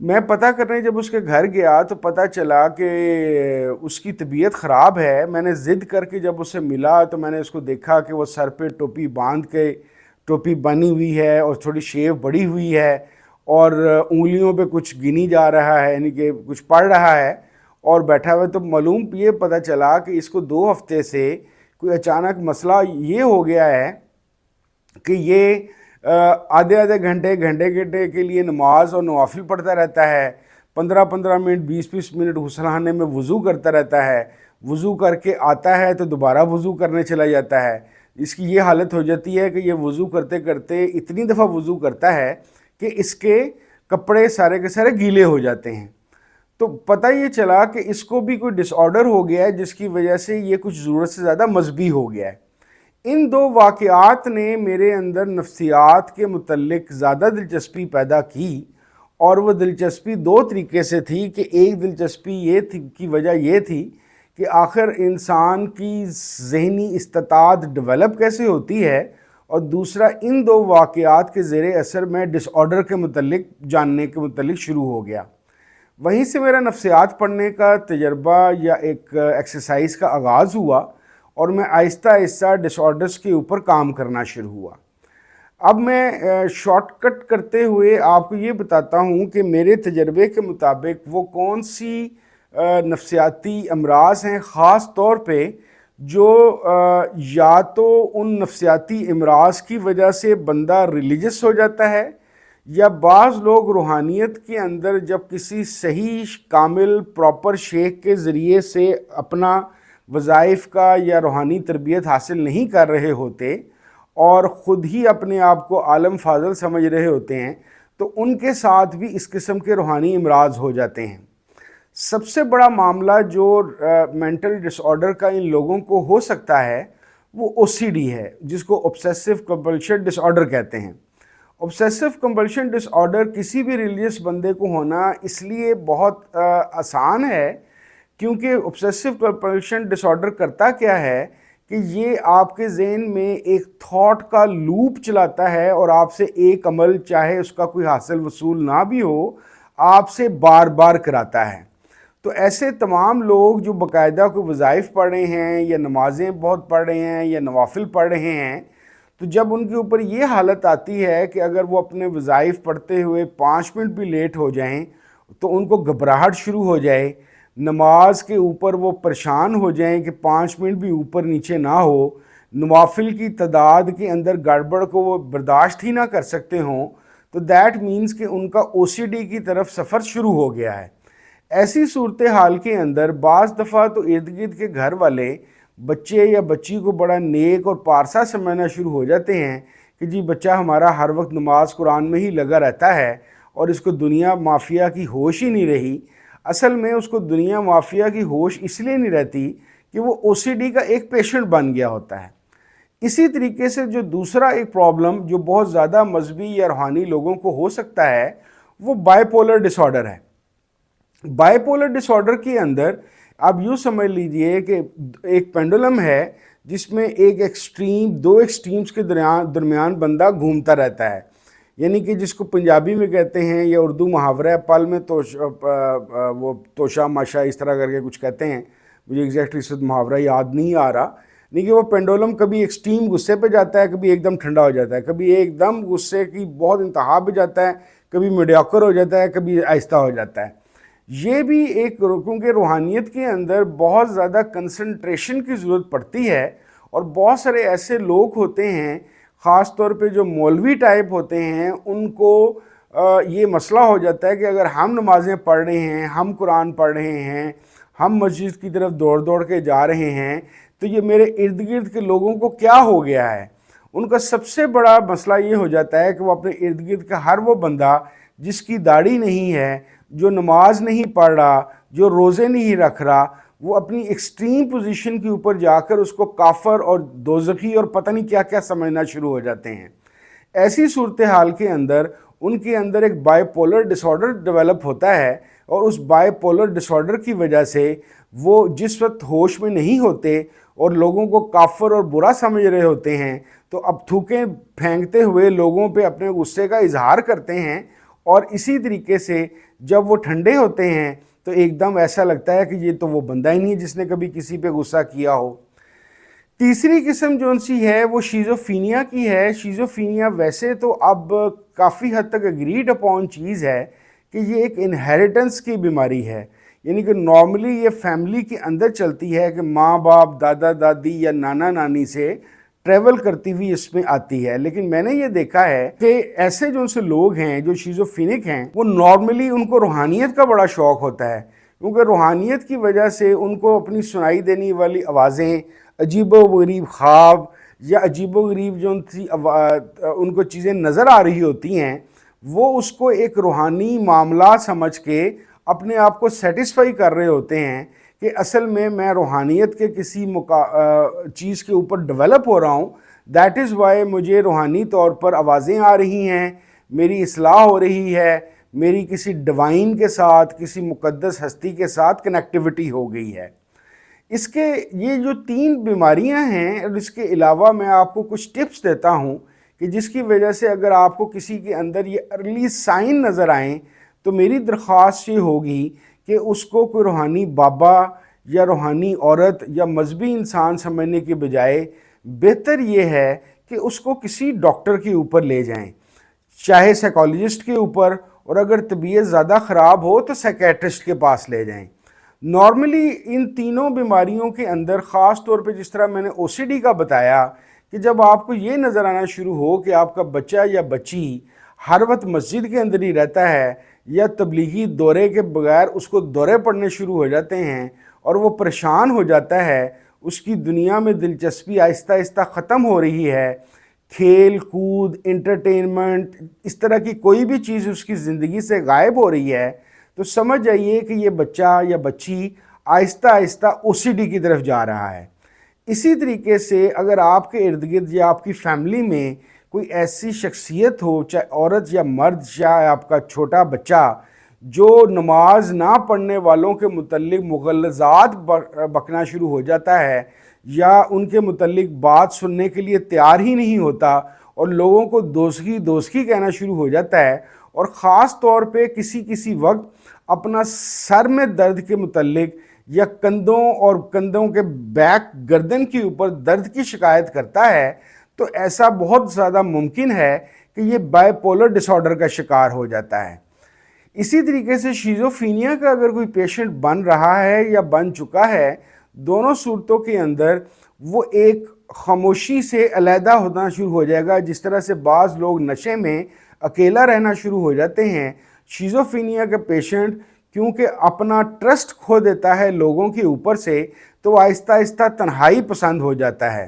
میں پتہ کرنے جب اس کے گھر گیا تو پتہ چلا کہ اس کی طبیعت خراب ہے. میں نے ضد کر کے جب اسے ملا تو میں نے اس کو دیکھا کہ وہ سر پہ ٹوپی باندھ کے، ٹوپی بنی ہوئی ہے اور تھوڑی شیو بڑی ہوئی ہے اور انگلیوں پہ کچھ گنی جا رہا ہے، یعنی کہ کچھ پڑھ رہا ہے اور بیٹھا ہوا ہے. تو معلوم یہ پتہ چلا کہ اس کو 2 ہفتے سے کوئی اچانک مسئلہ یہ ہو گیا ہے کہ یہ آدھے گھنٹے کے لیے نماز اور نوافل پڑھتا رہتا ہے، 15 منٹ 20 منٹ غسل میں وضو کرتا رہتا ہے، وضو کر کے آتا ہے تو دوبارہ وضو کرنے چلا جاتا ہے. اس کی یہ حالت ہو جاتی ہے کہ یہ وضو کرتے کرتے اتنی دفعہ وضو کرتا ہے کہ اس کے کپڑے سارے کے سارے گیلے ہو جاتے ہیں. تو پتہ یہ چلا کہ اس کو بھی کوئی ڈس آرڈر ہو گیا ہے جس کی وجہ سے یہ کچھ ضرورت سے زیادہ مذہبی ہو گیا ہے. ان 2 واقعات نے میرے اندر نفسیات کے متعلق زیادہ دلچسپی پیدا کی، اور وہ دلچسپی 2 طریقے سے تھی کہ ایک دلچسپی یہ تھی کی وجہ یہ تھی کہ آخر انسان کی ذہنی استطاعت ڈیولپ کیسے ہوتی ہے، اور دوسرا ان 2 واقعات کے زیر اثر میں ڈس آرڈر کے متعلق جاننے کے متعلق شروع ہو گیا. وہیں سے میرا نفسیات پڑھنے کا تجربہ یا ایک ایکسرسائز کا آغاز ہوا اور میں آہستہ آہستہ ڈس آرڈرز کے اوپر کام کرنا شروع ہوا. اب میں شارٹ کٹ کرتے ہوئے آپ کو یہ بتاتا ہوں کہ میرے تجربے کے مطابق وہ کون سی نفسیاتی امراض ہیں خاص طور پہ جو یا تو ان نفسیاتی امراض کی وجہ سے بندہ ریلیجس ہو جاتا ہے، یا بعض لوگ روحانیت کے اندر جب کسی صحیح کامل پراپر شیخ کے ذریعے سے اپنا وظائف کا یا روحانی تربیت حاصل نہیں کر رہے ہوتے اور خود ہی اپنے آپ کو عالم فاضل سمجھ رہے ہوتے ہیں، تو ان کے ساتھ بھی اس قسم کے روحانی امراض ہو جاتے ہیں. سب سے بڑا معاملہ جو مینٹل ڈس آرڈر کا ان لوگوں کو ہو سکتا ہے وہ OCD ہے، جس کو obsessive compulsion disorder کہتے ہیں. obsessive compulsion disorder کسی بھی ریلیجس بندے کو ہونا اس لیے بہت آسان ہے کیونکہ obsessive compulsion disorder کرتا کیا ہے کہ یہ آپ کے ذہن میں ایک تھاٹ کا لوپ چلاتا ہے اور آپ سے ایک عمل چاہے اس کا کوئی حاصل وصول نہ بھی ہو آپ سے بار بار کراتا ہے. تو ایسے تمام لوگ جو باقاعدہ کوئی وظائف پڑھ رہے ہیں یا نمازیں بہت پڑھ رہے ہیں یا نوافل پڑھ رہے ہیں، تو جب ان کے اوپر یہ حالت آتی ہے کہ اگر وہ اپنے وظائف پڑھتے ہوئے 5 منٹ بھی لیٹ ہو جائیں تو ان کو گھبراہٹ شروع ہو جائے، نماز کے اوپر وہ پریشان ہو جائیں کہ 5 منٹ بھی اوپر نیچے نہ ہو، نوافل کی تعداد کے اندر گڑبڑ کو وہ برداشت ہی نہ کر سکتے ہوں، تو دیٹ مینز کہ ان کا OCD کی طرف سفر شروع ہو گیا ہے. ایسی صورتحال کے اندر بعض دفعہ تو ارد گرد کے گھر والے بچے یا بچی کو بڑا نیک اور پارسا سمجھنا شروع ہو جاتے ہیں کہ جی بچہ ہمارا ہر وقت نماز قرآن میں ہی لگا رہتا ہے اور اس کو دنیا مافیا کی ہوش ہی نہیں رہی. اصل میں اس کو دنیا مافیا کی ہوش اس لیے نہیں رہتی کہ وہ OCD کا ایک پیشنٹ بن گیا ہوتا ہے. اسی طریقے سے جو دوسرا ایک پرابلم جو بہت زیادہ مذہبی یا روحانی لوگوں کو ہو سکتا ہے وہ بائی پولر ڈس آرڈر ہے. بائی پولر ڈس آرڈر کے اندر آپ یوں سمجھ لیجئے کہ ایک پینڈولم ہے جس میں ایک ایکسٹریم 2 ایکسٹریمز کے درمیان بندہ گھومتا رہتا ہے، یعنی کہ جس کو پنجابی میں کہتے ہیں یا اردو محاورہ پل میں وہ توشا ماشا اس طرح کر کے کچھ کہتے ہیں، مجھے ایگزیکٹلی اس وقت محاورہ یاد نہیں آ رہا، نہیں کہ وہ پینڈولم کبھی ایکسٹریم غصے پہ جاتا ہے، کبھی ایک دم ٹھنڈا ہو جاتا ہے، کبھی ایک دم غصے کی بہت انتہا پہ جاتا ہے، کبھی میڈیوکر ہو جاتا ہے، کبھی آہستہ ہو جاتا ہے. یہ بھی ایک کیونکہ روحانیت کے اندر بہت زیادہ کنسنٹریشن کی ضرورت پڑتی ہے اور بہت سارے ایسے لوگ ہوتے ہیں خاص طور پہ جو مولوی ٹائپ ہوتے ہیں ان کو یہ مسئلہ ہو جاتا ہے کہ اگر ہم نمازیں پڑھ رہے ہیں، ہم قرآن پڑھ رہے ہیں، ہم مسجد کی طرف دوڑ کے جا رہے ہیں تو یہ میرے ارد گرد کے لوگوں کو کیا ہو گیا ہے. ان کا سب سے بڑا مسئلہ یہ ہو جاتا ہے کہ وہ اپنے ارد گرد کا ہر وہ بندہ جس کی داڑھی نہیں ہے، جو نماز نہیں پڑھ رہا، جو روزے نہیں رکھ رہا، وہ اپنی ایکسٹریم پوزیشن کے اوپر جا کر اس کو کافر اور دوزخی اور پتہ نہیں کیا کیا سمجھنا شروع ہو جاتے ہیں. ایسی صورتحال کے اندر ان کے اندر ایک bipolar disorder develop ہوتا ہے اور اس بائی پولر ڈس آرڈر کی وجہ سے وہ جس وقت ہوش میں نہیں ہوتے اور لوگوں کو کافر اور برا سمجھ رہے ہوتے ہیں تو اب تھوکیں پھینکتے ہوئے لوگوں پہ اپنے غصے کا اظہار کرتے ہیں. اور اسی طریقے سے جب وہ ٹھنڈے ہوتے ہیں تو ایک دم ایسا لگتا ہے کہ یہ تو وہ بندہ ہی نہیں ہے جس نے کبھی کسی پہ غصہ کیا ہو۔ تیسری قسم جو ان سی ہے وہ شیزوفینیا کی ہے۔ شیزوفینیا ویسے تو اب کافی حد تک اگریڈ اپون چیز ہے کہ یہ ایک انہیریٹنس کی بیماری ہے، یعنی کہ نارملی یہ فیملی کے اندر چلتی ہے کہ ماں باپ، دادا دادی یا نانا نانی سے ٹریول کرتی ہوئی اس میں آتی ہے۔ لیکن میں نے یہ دیکھا ہے کہ ایسے جو ان سے لوگ ہیں جو شیزوفینک ہیں، وہ نارملی ان کو روحانیت کا بڑا شوق ہوتا ہے، کیونکہ روحانیت کی وجہ سے ان کو اپنی سنائی دینے والی آوازیں، عجیب و غریب خواب یا عجیب و غریب جو ان کو چیزیں نظر آ رہی ہوتی ہیں، وہ اس کو ایک روحانی معاملہ سمجھ کے اپنے آپ کو سیٹسفائی کر رہے ہوتے ہیں کہ اصل میں روحانیت کے کسی چیز کے اوپر ڈیولپ ہو رہا ہوں، دیٹ از وائی مجھے روحانی طور پر آوازیں آ رہی ہیں، میری اصلاح ہو رہی ہے، میری کسی ڈیوائن کے ساتھ، کسی مقدس ہستی کے ساتھ کنیکٹیوٹی ہو گئی ہے۔ اس کے یہ جو 3 بیماریاں ہیں، اور اس کے علاوہ میں آپ کو کچھ ٹپس دیتا ہوں کہ جس کی وجہ سے اگر آپ کو کسی کے اندر یہ ارلی سائن نظر آئیں تو میری درخواست یہ ہوگی کہ اس کو کوئی روحانی بابا یا روحانی عورت یا مذہبی انسان سمجھنے کے بجائے بہتر یہ ہے کہ اس کو کسی ڈاکٹر کے اوپر لے جائیں، چاہے سائیکالوجسٹ کے اوپر، اور اگر طبیعت زیادہ خراب ہو تو سائیکیٹرسٹ کے پاس لے جائیں۔ نارملی ان تینوں بیماریوں کے اندر، خاص طور پہ جس طرح میں نے OCD کا بتایا، کہ جب آپ کو یہ نظر آنا شروع ہو کہ آپ کا بچہ یا بچی ہر وقت مسجد کے اندر ہی رہتا ہے یا تبلیغی دورے کے بغیر اس کو دورے پڑنے شروع ہو جاتے ہیں اور وہ پریشان ہو جاتا ہے، اس کی دنیا میں دلچسپی آہستہ آہستہ ختم ہو رہی ہے، کھیل کود، انٹرٹینمنٹ، اس طرح کی کوئی بھی چیز اس کی زندگی سے غائب ہو رہی ہے، تو سمجھ جائیے کہ یہ بچہ یا بچی آہستہ آہستہ OCD کی طرف جا رہا ہے۔ اسی طریقے سے اگر آپ کے ارد گرد یا آپ کی فیملی میں کوئی ایسی شخصیت ہو، چاہے عورت یا مرد یا آپ کا چھوٹا بچہ، جو نماز نہ پڑھنے والوں کے متعلق مغلظات بکنا شروع ہو جاتا ہے یا ان کے متعلق بات سننے کے لیے تیار ہی نہیں ہوتا اور لوگوں کو دوزخی کہنا شروع ہو جاتا ہے، اور خاص طور پہ کسی وقت اپنا سر میں درد کے متعلق یا کندھوں کے بیک، گردن کے اوپر درد کی شکایت کرتا ہے، تو ایسا بہت زیادہ ممکن ہے کہ یہ بائی پولر ڈس آرڈر کا شکار ہو جاتا ہے۔ اسی طریقے سے شیزوفینیا کا اگر کوئی پیشنٹ بن رہا ہے یا بن چکا ہے، دونوں صورتوں کے اندر وہ ایک خاموشی سے علیحدہ ہونا شروع ہو جائے گا۔ جس طرح سے بعض لوگ نشے میں اکیلا رہنا شروع ہو جاتے ہیں، شیزوفینیا کا پیشنٹ کیونکہ اپنا ٹرسٹ کھو دیتا ہے لوگوں کے اوپر سے، تو آہستہ آہستہ تنہائی پسند ہو جاتا ہے۔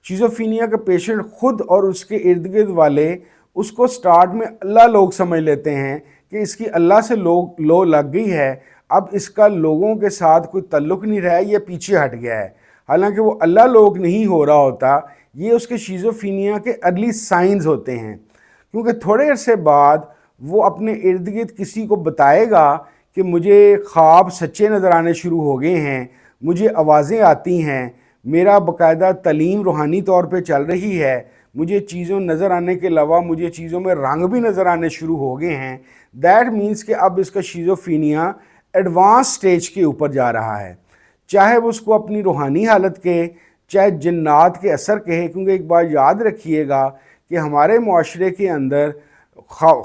شیزوفینیا کا پیشنٹ خود اور اس کے ارد گرد والے اس کو سٹارٹ میں اللہ لوگ سمجھ لیتے ہیں کہ اس کی اللہ سے لو لگ گئی ہے، اب اس کا لوگوں کے ساتھ کوئی تعلق نہیں رہا، یہ پیچھے ہٹ گیا ہے، حالانکہ وہ اللہ لوگ نہیں ہو رہا ہوتا۔ یہ اس کے شیزوفینیا کے ارلی سائنز ہوتے ہیں، کیونکہ تھوڑے عرصے بعد وہ اپنے ارد گرد کسی کو بتائے گا کہ مجھے خواب سچے نظر آنے شروع ہو گئے ہیں، مجھے آوازیں آتی ہیں، میرا باقاعدہ تعلیم روحانی طور پہ چل رہی ہے، مجھے چیزوں نظر آنے کے علاوہ مجھے چیزوں میں رنگ بھی نظر آنے شروع ہو گئے ہیں۔ دیٹ مینس کہ اب اس کا شیزوفینیا ایڈوانس سٹیج کے اوپر جا رہا ہے، چاہے وہ اس کو اپنی روحانی حالت کہے، چاہے جنات کے اثر کہے، کیونکہ ایک بات یاد رکھیے گا کہ ہمارے معاشرے کے اندر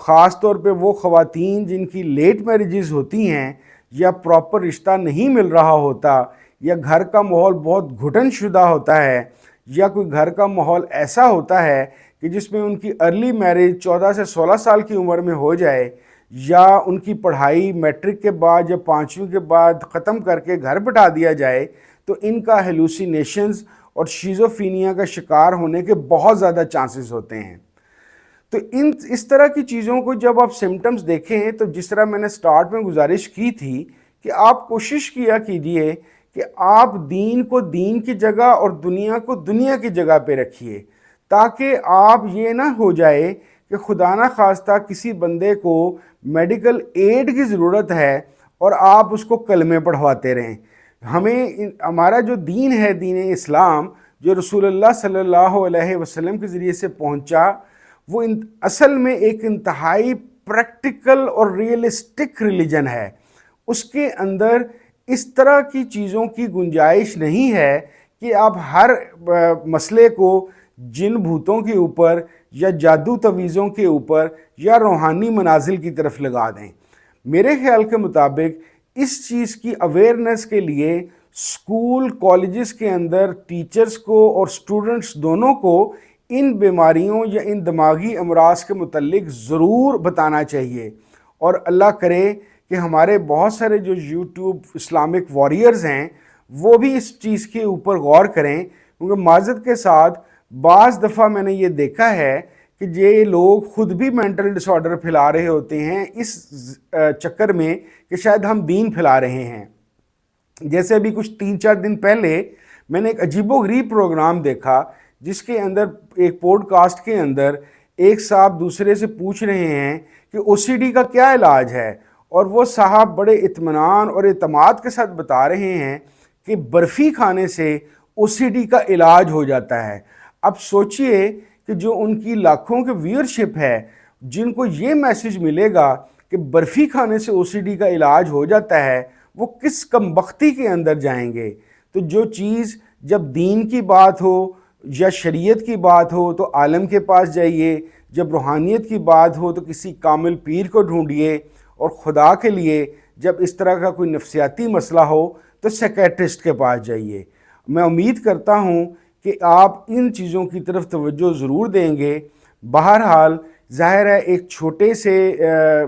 خاص طور پہ وہ خواتین جن کی لیٹ میرجز ہوتی ہیں یا پراپر رشتہ نہیں مل رہا ہوتا، یا گھر کا ماحول بہت گھٹن شدہ ہوتا ہے، یا کوئی گھر کا ماحول ایسا ہوتا ہے کہ جس میں ان کی ارلی میرج 14 سے 16 سال کی عمر میں ہو جائے، یا ان کی پڑھائی میٹرک کے بعد یا 5ویں کے بعد ختم کر کے گھر بٹھا دیا جائے، تو ان کا ہیلوسینیشنز اور شیزوفینیا کا شکار ہونے کے بہت زیادہ چانسز ہوتے ہیں۔ تو اس طرح کی چیزوں کو جب آپ سمٹمز دیکھیں تو جس طرح میں نے سٹارٹ میں گزارش کی تھی کہ آپ کوشش کیا کیجئے کہ آپ دین کو دین کی جگہ اور دنیا کو دنیا کی جگہ پہ رکھیے، تاکہ آپ یہ نہ ہو جائے کہ خدا نہ خواستہ کسی بندے کو میڈیکل ایڈ کی ضرورت ہے اور آپ اس کو کلمے پڑھواتے رہیں۔ ہمارا جو دین ہے، دین اسلام، جو رسول اللہ صلی اللہ علیہ وسلم کے ذریعے سے پہنچا، وہ اصل میں ایک انتہائی پریکٹیکل اور ریئلسٹک ریلیجن ہے، اس کے اندر اس طرح کی چیزوں کی گنجائش نہیں ہے کہ آپ ہر مسئلے کو جن بھوتوں کے اوپر یا جادو تویزوں کے اوپر یا روحانی منازل کی طرف لگا دیں۔ میرے خیال کے مطابق اس چیز کی اویئرنیس کے لیے اسکول کالجز کے اندر ٹیچرز کو اور سٹوڈنٹس دونوں کو ان بیماریوں یا ان دماغی امراض کے متعلق ضرور بتانا چاہیے، اور اللہ کرے کہ ہمارے بہت سارے جو یوٹیوب اسلامک واریئرز ہیں وہ بھی اس چیز کے اوپر غور کریں، کیونکہ معذرت کے ساتھ بعض دفعہ میں نے یہ دیکھا ہے کہ یہ لوگ خود بھی مینٹل ڈس آرڈر پھیلا رہے ہوتے ہیں اس چکر میں کہ شاید ہم دین پھیلا رہے ہیں۔ جیسے ابھی کچھ 3-4 دن پہلے میں نے ایک عجیب و غریب پروگرام دیکھا جس کے اندر ایک پوڈ کاسٹ کے اندر ایک صاحب دوسرے سے پوچھ رہے ہیں کہ او سی ڈی کا کیا علاج ہے، اور وہ صاحب بڑے اطمینان اور اعتماد کے ساتھ بتا رہے ہیں کہ برفی کھانے سے او سی ڈی کا علاج ہو جاتا ہے۔ اب سوچئے کہ جو ان کی لاکھوں کے ویورشپ ہے، جن کو یہ میسج ملے گا کہ برفی کھانے سے او سی ڈی کا علاج ہو جاتا ہے، وہ کس کم بختی کے اندر جائیں گے۔ تو جو چیز جب دین کی بات ہو یا شریعت کی بات ہو تو عالم کے پاس جائیے، جب روحانیت کی بات ہو تو کسی کامل پیر کو ڈھونڈیے، اور خدا کے لیے جب اس طرح کا کوئی نفسیاتی مسئلہ ہو تو سیکیٹرسٹ کے پاس جائیے۔ میں امید کرتا ہوں کہ آپ ان چیزوں کی طرف توجہ ضرور دیں گے۔ بہرحال ظاہر ہے ایک چھوٹے سے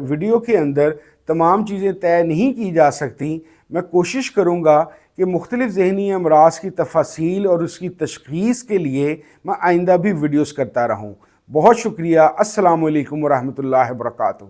ویڈیو کے اندر تمام چیزیں طے نہیں کی جا سکتی۔ میں کوشش کروں گا کہ مختلف ذہنی امراض کی تفاصیل اور اس کی تشخیص کے لیے میں آئندہ بھی ویڈیوز کرتا رہوں۔ بہت شکریہ۔ السلام علیکم ورحمۃ اللہ وبرکاتہ۔